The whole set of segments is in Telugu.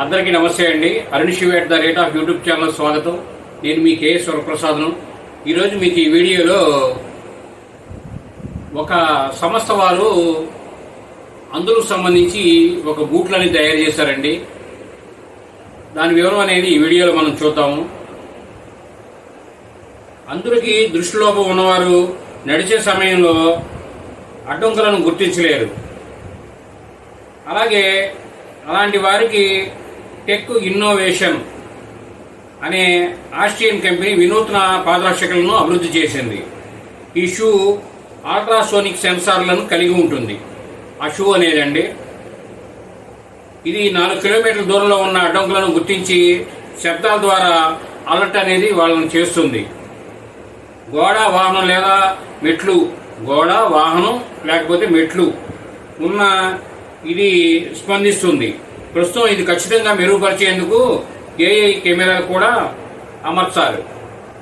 అందరికీ నమస్తే అండి. అరుణ్ శివ @ యూట్యూబ్ ఛానల్ స్వాగతం. నేను మీ కేఎస్ వరప్రసాద్ను. ఈరోజు మీకు ఈ వీడియోలో ఒక సంస్థ వారు అందుకు సంబంధించి ఒక బూట్లని తయారు చేశారండి. దాని వివరం అనేది ఈ వీడియోలో మనం చూద్దాము. అందరికీ దృష్టిలోపం ఉన్నవారు నడిచే సమయంలో అడ్డంకులను గుర్తించలేరు. అలాంటి వారికి టెక్ ఇన్నోవేషన్ అనే ఆస్ట్రియన్ కంపెనీ వినూత్న పాదరక్షకులను అభివృద్ధి చేసింది. ఈ షూ అల్ట్రాసోనిక్ సెన్సార్లను కలిగి ఉంటుంది. ఆ షూ అనేదండి, ఇది 4 కిలోమీటర్ల దూరంలో ఉన్న అడ్డంకులను గుర్తించి శబ్దాల ద్వారా అలర్ట్ అనేది వాళ్ళని చేస్తుంది. గోడ వాహనం లేదా మెట్లు, గోడ వాహనం లేకపోతే మెట్లు ఉన్న ఇది స్పందిస్తుంది. ప్రస్తుతం ఇది ఖచ్చితంగా మెరుగుపరిచేందుకు ఏఐ కెమెరాలు కూడా అమర్చారు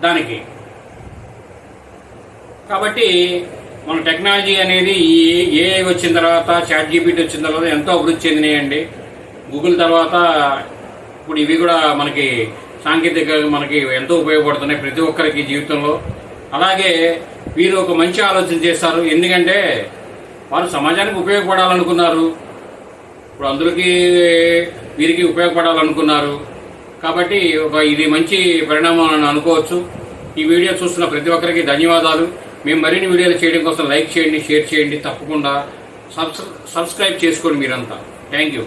దానికి. కాబట్టి మన టెక్నాలజీ అనేది ఏఐ వచ్చిన తర్వాత, ChatGPT వచ్చిన తర్వాత ఎంతో అభివృద్ధి చెందినాయండి. గూగుల్ తర్వాత ఇప్పుడు ఇవి కూడా మనకి సాంకేతికంగా మనకి ఎంతో ఉపయోగపడుతున్నాయి ప్రతి ఒక్కరికి జీవితంలో. అలాగే వీరు ఒక మంచి ఆలోచన చేస్తారు. ఎందుకంటే వారు సమాజానికి ఉపయోగపడాలనుకున్నారు, ఇప్పుడు అందరికీ వీరికి ఉపయోగపడాలనుకున్నారు. కాబట్టి ఇది మంచి పరిణామం అని అనుకోవచ్చు. ఈ వీడియో చూస్తున్న ప్రతి ఒక్కరికి ధన్యవాదాలు. మేము మరిన్ని వీడియోలు చేయడం కోసం లైక్ చేయండి, షేర్ చేయండి, తప్పకుండా సబ్స్క్రైబ్ చేసుకోండి మీరంతా. Thank you.